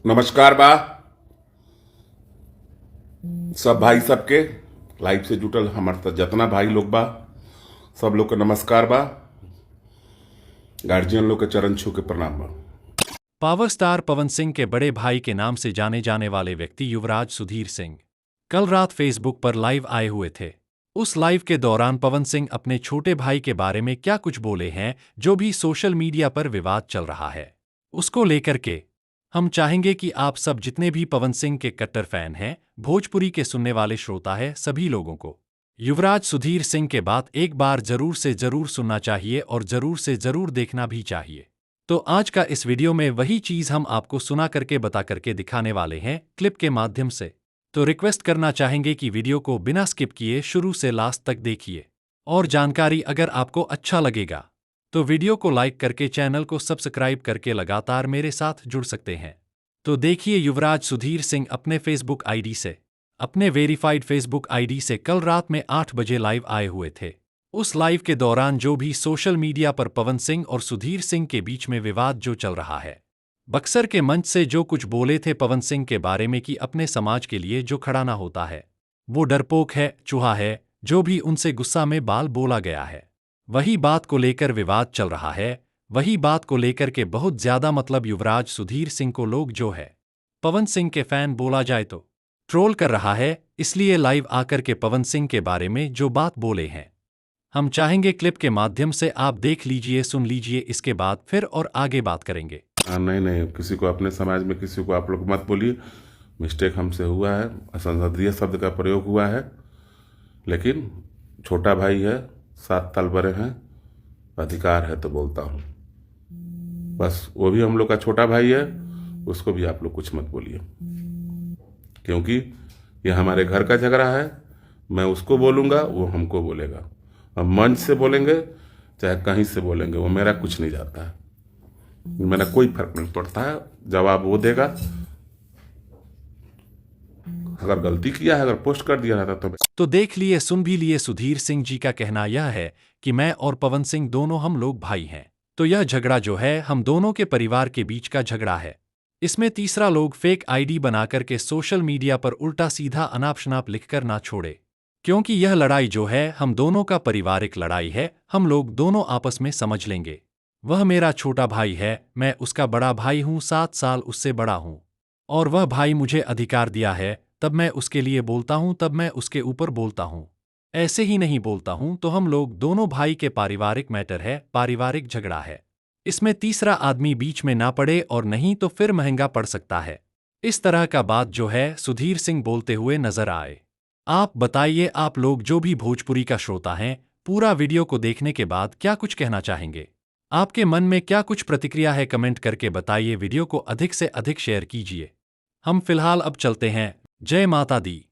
नमस्कार बा सब भाई सबके लाइव से जुटल हमार त जतना भाई लोग बा सब लोग के नमस्कार बा। गार्जियन लोग के चरण छू के प्रणाम बा। पावर स्टार पवन सिंह के बड़े भाई के नाम से जाने जाने वाले व्यक्ति युवराज सुधीर सिंह कल रात फेसबुक पर लाइव आए हुए थे। उस लाइव के दौरान पवन सिंह अपने छोटे भाई के बारे में क्या कुछ बोले हैं, जो भी सोशल मीडिया पर विवाद चल रहा है, उसको लेकर के हम चाहेंगे कि आप सब जितने भी पवन सिंह के कट्टर फैन हैं, भोजपुरी के सुनने वाले श्रोता है, सभी लोगों को युवराज सुधीर सिंह के बात एक बार जरूर से जरूर सुनना चाहिए और जरूर से जरूर देखना भी चाहिए। तो आज का इस वीडियो में वही चीज हम आपको सुना करके बता करके दिखाने वाले हैं क्लिप के माध्यम से। तो रिक्वेस्ट करना चाहेंगे कि वीडियो को बिना स्किप किए शुरू से लास्ट तक देखिए और जानकारी अगर आपको अच्छा लगेगा तो वीडियो को लाइक करके चैनल को सब्सक्राइब करके लगातार मेरे साथ जुड़ सकते हैं। तो देखिए, युवराज सुधीर सिंह अपने फेसबुक आईडी से, अपने वेरीफाइड फेसबुक आईडी से कल रात में 8 बजे लाइव आए हुए थे। उस लाइव के दौरान जो भी सोशल मीडिया पर पवन सिंह और सुधीर सिंह के बीच में विवाद जो चल रहा है, बक्सर के मंच से जो कुछ बोले थे पवन सिंह के बारे में कि अपने समाज के लिए जो खड़ा ना होता है वो डरपोक है, चूहा है, जो भी उनसे गुस्सा में बाल बोला गया है, वही बात को लेकर विवाद चल रहा है। वही बात को लेकर के बहुत ज्यादा मतलब युवराज सुधीर सिंह को लोग जो है पवन सिंह के फैन बोला जाए तो ट्रोल कर रहा है। इसलिए लाइव आकर के पवन सिंह के बारे में जो बात बोले हैं हम चाहेंगे क्लिप के माध्यम से आप देख लीजिए, सुन लीजिए, इसके बाद फिर और आगे बात करेंगे। नहीं नहीं, किसी को अपने समाज में किसी को आप लोग मत बोलिए। मिस्टेक हमसे हुआ है, असंसदीय शब्द का प्रयोग हुआ है, लेकिन छोटा भाई है, 7 साल बड़े हैं, अधिकार है तो बोलता हूँ। बस वो भी हम लोग का छोटा भाई है, उसको भी आप लोग कुछ मत बोलिए, क्योंकि ये हमारे घर का झगड़ा है। मैं उसको बोलूँगा, वो हमको बोलेगा। हम मंच से बोलेंगे चाहे कहीं से बोलेंगे, वो मेरा कुछ नहीं जाता है, मेरा कोई फर्क नहीं पड़ता है। जवाब वो देगा। अगर गलती किया है, अगर पोस्ट कर दिया रहता तो देख लिए, सुन भी लिए। सुधीर सिंह जी का कहना यह है कि मैं और पवन सिंह दोनों हम लोग भाई हैं, तो यह झगड़ा जो है हम दोनों के परिवार के बीच का झगड़ा है। इसमें तीसरा लोग फेक आईडी बनाकर के सोशल मीडिया पर उल्टा सीधा अनाप शनाप लिखकर ना छोड़े, क्योंकि यह लड़ाई जो है हम दोनों का पारिवारिक लड़ाई है। हम लोग दोनों आपस में समझ लेंगे। वह मेरा छोटा भाई है, मैं उसका बड़ा भाई हूँ, 7 साल उससे बड़ा हूँ, और वह भाई मुझे अधिकार दिया है, तब मैं उसके लिए बोलता हूँ, तब मैं उसके ऊपर बोलता हूँ। ऐसे ही नहीं बोलता हूँ। तो हम लोग दोनों भाई के पारिवारिक मैटर है, पारिवारिक झगड़ा है। इसमें तीसरा आदमी बीच में ना पड़े, और नहीं तो फिर महंगा पड़ सकता है। इस तरह का बात जो है सुधीर सिंह बोलते हुए नजर आए। आप बताइए, आप लोग जो भी भोजपुरी का श्रोता हैं, पूरा वीडियो को देखने के बाद क्या कुछ कहना चाहेंगे? आपके मन में क्या कुछ प्रतिक्रिया है, कमेंट करके बताइए। वीडियो को अधिक से अधिक शेयर कीजिए। हम फिलहाल अब चलते हैं। जय माता दी।